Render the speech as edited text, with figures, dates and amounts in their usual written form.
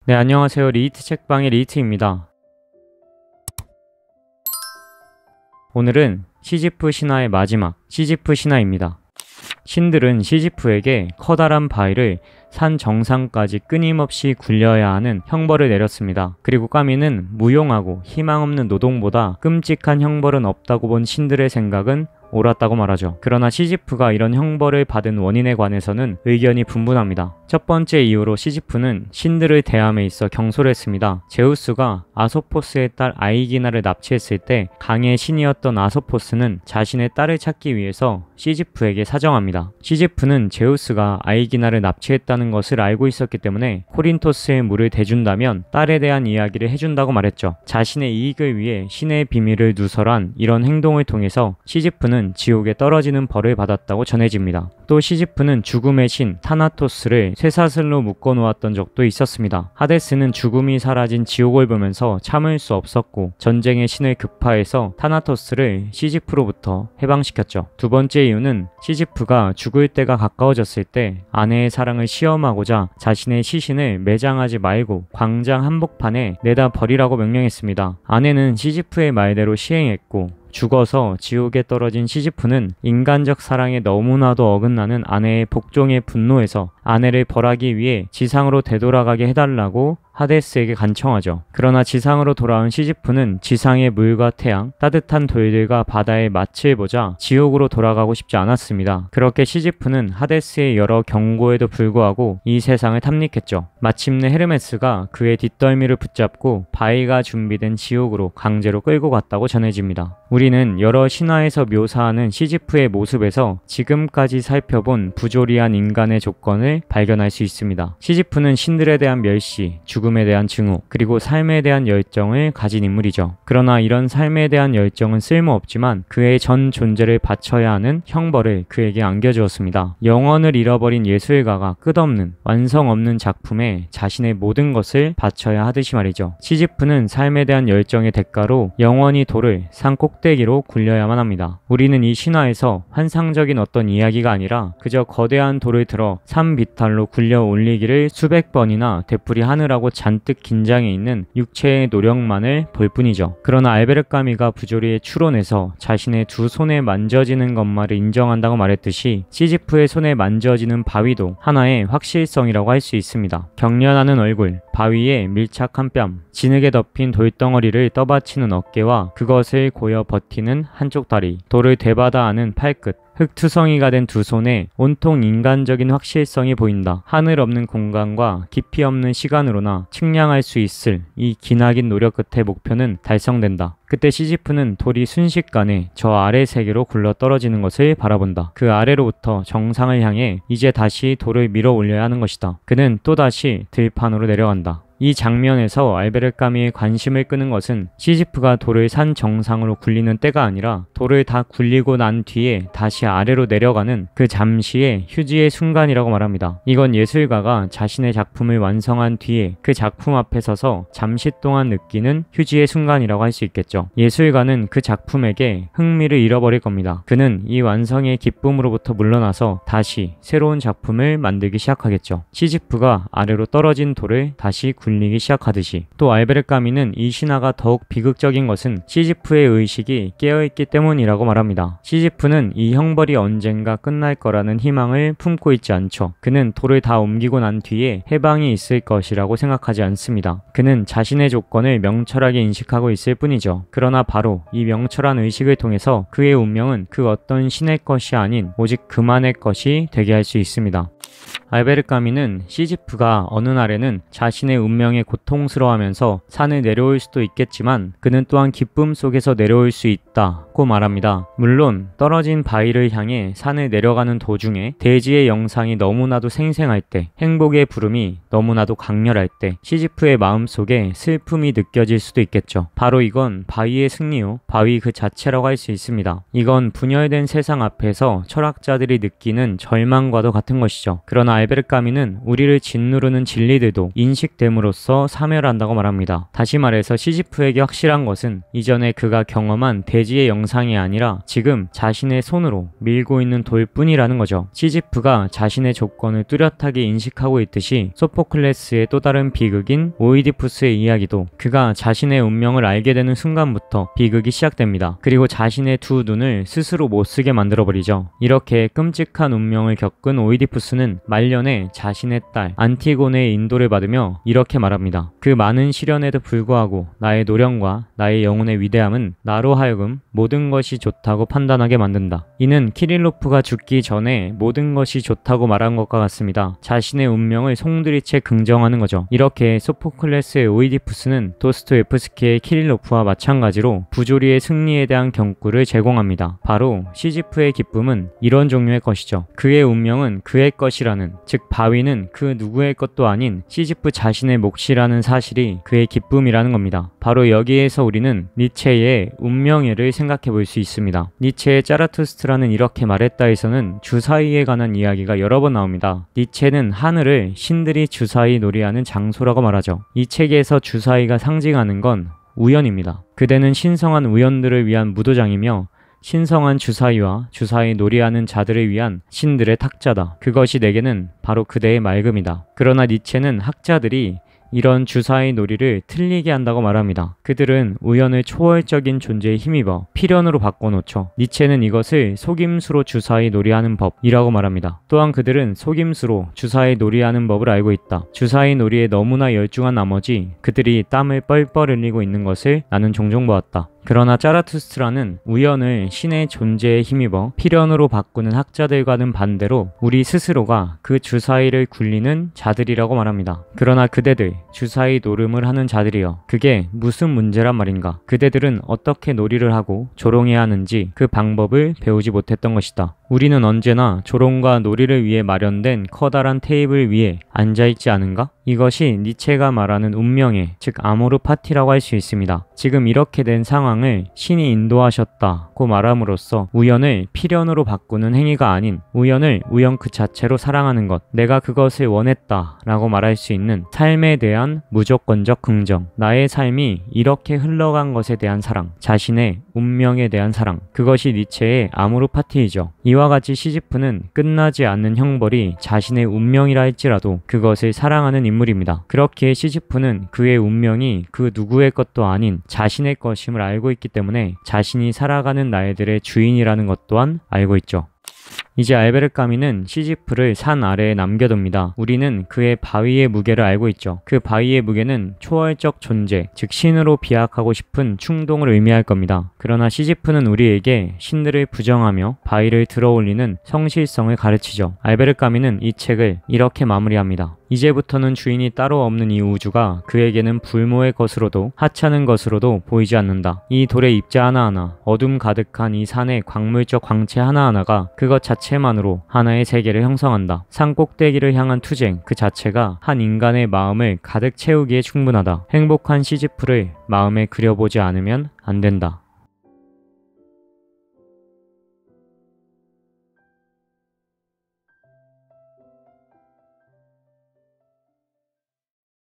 네, 안녕하세요. 리히트 책방의 리히트입니다. 오늘은 시지프 신화의 마지막, 시지프 신화입니다. 신들은 시지프에게 커다란 바위를 산 정상까지 끊임없이 굴려야 하는 형벌을 내렸습니다. 그리고 까미는 무용하고 희망 없는 노동보다 끔찍한 형벌은 없다고 본 신들의 생각은 옳았다고 말하죠. 그러나 시지프가 이런 형벌을 받은 원인에 관해서는 의견이 분분합니다. 첫 번째 이유로 시지프는 신들을 대함에 있어 경솔했습니다. 제우스가 아소포스의 딸 아이기나를 납치했을 때 강의 신이었던 아소포스는 자신의 딸을 찾기 위해서 시지프에게 사정합니다. 시지프는 제우스가 아이기나를 납치했다는 것을 알고 있었기 때문에 코린토스의 물을 대준다면 딸에 대한 이야기를 해준다고 말했죠. 자신의 이익을 위해 신의 비밀을 누설한 이런 행동을 통해서 시지프는 지옥에 떨어지는 벌을 받았다고 전해집니다. 또 시지프는 죽음의 신 타나토스를 쇠사슬로 묶어 놓았던 적도 있었습니다. 하데스는 죽음이 사라진 지옥을 보면서 참을 수 없었고 전쟁의 신을 급파해서 타나토스를 시지프로부터 해방시켰죠. 두 번째 이유는 시지프가 죽을 때가 가까워졌을 때 아내의 사랑을 시험하고자 자신의 시신을 매장하지 말고 광장 한복판에 내다 버리라고 명령했습니다. 아내는 시지프의 말대로 시행했고 죽어서 지옥에 떨어진 시지프는 인간적 사랑에 너무나도 어긋나는 아내의 복종에 분노해서 아내를 벌하기 위해 지상으로 되돌아가게 해달라고 하데스에게 간청하죠. 그러나 지상으로 돌아온 시지프는 지상의 물과 태양, 따뜻한 돌들과 바다의 맛을 보자 지옥으로 돌아가고 싶지 않았습니다. 그렇게 시지프는 하데스의 여러 경고에도 불구하고 이 세상을 탐닉했죠. 마침내 헤르메스가 그의 뒷덜미를 붙잡고 바위가 준비된 지옥으로 강제로 끌고 갔다고 전해집니다. 우리는 여러 신화에서 묘사하는 시지프의 모습에서 지금까지 살펴본 부조리한 인간의 조건을 발견할 수 있습니다. 시지프는 신들에 대한 멸시, 죽음에 대한 증오, 그리고 삶에 대한 열정을 가진 인물이죠. 그러나 이런 삶에 대한 열정은 쓸모없지만 그의 전 존재를 바쳐야 하는 형벌을 그에게 안겨주었습니다. 영혼을 잃어버린 예술가가 끝없는, 완성 없는 작품에 자신의 모든 것을 바쳐야 하듯이 말이죠. 시지프는 삶에 대한 열정의 대가로 영원히 돌을 산 꼭대기로 굴려야만 합니다. 우리는 이 신화에서 환상적인 어떤 이야기가 아니라 그저 거대한 돌을 들어 산 비탈로 굴려 올리기를 수백 번이나 되풀이하느라고 잔뜩 긴장해 있는 육체의 노력만을 볼 뿐이죠. 그러나 알베르 까미가 부조리의 추론에서 자신의 두 손에 만져지는 것만을 인정한다고 말했듯이 시지프의 손에 만져지는 바위도 하나의 확실성이라고 할 수 있습니다. 경련하는 얼굴, 바위에 밀착한 뺨, 진흙에 덮인 돌덩어리를 떠받치는 어깨와 그것을 고여 버티는 한쪽 다리, 돌을 되받아 안은 팔끝, 흙투성이가 된 두 손에 온통 인간적인 확실성이 보인다. 하늘 없는 공간과 깊이 없는 시간으로나 측량할 수 있을 이 기나긴 노력 끝에 목표는 달성된다. 그때 시지프는 돌이 순식간에 저 아래 세계로 굴러 떨어지는 것을 바라본다. 그 아래로부터 정상을 향해 이제 다시 돌을 밀어 올려야 하는 것이다. 그는 또다시 들판으로 내려간다. 이 장면에서 알베르 까미의 관심을 끄는 것은 시지프가 돌을 산 정상으로 굴리는 때가 아니라 돌을 다 굴리고 난 뒤에 다시 아래로 내려가는 그 잠시의 휴지의 순간이라고 말합니다. 이건 예술가가 자신의 작품을 완성한 뒤에 그 작품 앞에 서서 잠시 동안 느끼는 휴지의 순간이라고 할 수 있겠죠. 예술가는 그 작품에게 흥미를 잃어버릴 겁니다. 그는 이 완성의 기쁨으로부터 물러나서 다시 새로운 작품을 만들기 시작하겠죠. 시지프가 아래로 떨어진 돌을 다시 굴리기 시작하듯이. 또 알베르 까미는 이 신화가 더욱 비극적인 것은 시지프의 의식이 깨어있기 때문이라고 말합니다. 시지프는 이 형벌이 언젠가 끝날 거라는 희망을 품고 있지 않죠. 그는 돌을 다 옮기고 난 뒤에 해방이 있을 것이라고 생각하지 않습니다. 그는 자신의 조건을 명철하게 인식하고 있을 뿐이죠. 그러나 바로 이 명철한 의식을 통해서 그의 운명은 그 어떤 신의 것이 아닌 오직 그만의 것이 되게 할 수 있습니다. 알베르 까미는 시지프가 어느 날에는 자신의 운명에 고통스러워하면서 산을 내려올 수도 있겠지만 그는 또한 기쁨 속에서 내려올 수 있다고 말합니다. 물론 떨어진 바위를 향해 산을 내려가는 도중에 대지의 영상이 너무나도 생생할 때, 행복의 부름이 너무나도 강렬할 때 시지프의 마음속에 슬픔이 느껴질 수도 있겠죠. 바로 이건 바위의 승리요, 바위 그 자체라고 할 수 있습니다. 이건 분열된 세상 앞에서 철학자들이 느끼는 절망과도 같은 것이죠. 그러나 알베르 까미는 우리를 짓누르는 진리들도 인식됨으로써 사멸한다고 말합니다. 다시 말해서 시지프에게 확실한 것은 이전에 그가 경험한 대지의 영상이 아니라 지금 자신의 손으로 밀고 있는 돌뿐이라는 거죠. 시지프가 자신의 조건을 뚜렷하게 인식하고 있듯이 소포클레스의 또 다른 비극인 오이디푸스의 이야기도 그가 자신의 운명을 알게 되는 순간부터 비극이 시작됩니다. 그리고 자신의 두 눈을 스스로 못쓰게 만들어버리죠. 이렇게 끔찍한 운명을 겪은 오이디푸스는 말년에 자신의 딸 안티고네의 인도를 받으며 이렇게 말합니다. 그 많은 시련에도 불구하고 나의 노령과 나의 영혼의 위대함은 나로 하여금 모든 것이 좋다고 판단하게 만든다. 이는 키릴로프가 죽기 전에 모든 것이 좋다고 말한 것과 같습니다. 자신의 운명을 송두리째 긍정하는 거죠. 이렇게 소포클레스의 오이디푸스는 도스토예프스키의 키릴로프와 마찬가지로 부조리의 승리에 대한 경구를 제공합니다. 바로 시지프의 기쁨은 이런 종류의 것이죠. 그의 운명은 그의 것이라는, 즉 바위는 그 누구의 것도 아닌 시지프 자신의 몫이라는 사실이 그의 기쁨이라는 겁니다. 바로 여기에서 우리는 니체의 운명애를 생각해 볼 수 있습니다. 니체의 짜라투스트라는 이렇게 말했다에서는 주사위에 관한 이야기가 여러 번 나옵니다. 니체는 하늘을 신들이 주사위 놀이하는 장소라고 말하죠. 이 책에서 주사위가 상징하는 건 우연입니다. 그대는 신성한 우연들을 위한 무도장이며 신성한 주사위와 주사위 놀이하는 자들을 위한 신들의 탁자다. 그것이 내게는 바로 그대의 맑음이다. 그러나 니체는 학자들이 이런 주사위 놀이를 틀리게 한다고 말합니다. 그들은 우연을 초월적인 존재에 힘입어 필연으로 바꿔놓죠. 니체는 이것을 속임수로 주사위 놀이하는 법이라고 말합니다. 또한 그들은 속임수로 주사위 놀이하는 법을 알고 있다. 주사위 놀이에 너무나 열중한 나머지 그들이 땀을 뻘뻘 흘리고 있는 것을 나는 종종 보았다. 그러나 짜라투스트라는 우연을 신의 존재에 힘입어 필연으로 바꾸는 학자들과는 반대로 우리 스스로가 그 주사위를 굴리는 자들이라고 말합니다. 그러나 그대들, 주사위 노름을 하는 자들이여, 그게 무슨 문제란 말인가? 그대들은 어떻게 놀이를 하고 조롱해야 하는지 그 방법을 배우지 못했던 것이다. 우리는 언제나 조롱과 놀이를 위해 마련된 커다란 테이블 위에 앉아있지 않은가? 이것이 니체가 말하는 운명의, 즉 아모르 파티라고 할 수 있습니다. 지금 이렇게 된 상황을 신이 인도하셨다고 말함으로써 우연을 필연으로 바꾸는 행위가 아닌 우연을 우연 그 자체로 사랑하는 것, 내가 그것을 원했다라고 말할 수 있는 삶에 대한 무조건적 긍정, 나의 삶이 이렇게 흘러간 것에 대한 사랑, 자신의 운명에 대한 사랑, 그것이 니체의 아모르 파티이죠. 이와 같이 시지프는 끝나지 않는 형벌이 자신의 운명이라 할지라도 그것을 사랑하는 인물입니다. 그렇기에 시지프는 그의 운명이 그 누구의 것도 아닌 자신의 것임을 알고 있기 때문에 자신이 살아가는 날들의 주인이라는 것 또한 알고 있죠. 이제 알베르 까미는 시지프를 산 아래에 남겨둡니다. 우리는 그의 바위의 무게를 알고 있죠. 그 바위의 무게는 초월적 존재, 즉 신으로 비약하고 싶은 충동을 의미할 겁니다. 그러나 시지프는 우리에게 신들을 부정하며 바위를 들어올리는 성실성을 가르치죠. 알베르 까미는 이 책을 이렇게 마무리합니다. 이제부터는 주인이 따로 없는 이 우주가 그에게는 불모의 것으로도 하찮은 것으로도 보이지 않는다. 이 돌의 입자 하나하나, 어둠 가득한 이 산의 광물적 광채 하나하나가 그것 자체만으로 하나의 세계를 형성한다. 산 꼭대기를 향한 투쟁 그 자체가 한 인간의 마음을 가득 채우기에 충분하다. 행복한 시지프를 마음에 그려보지 않으면 안 된다.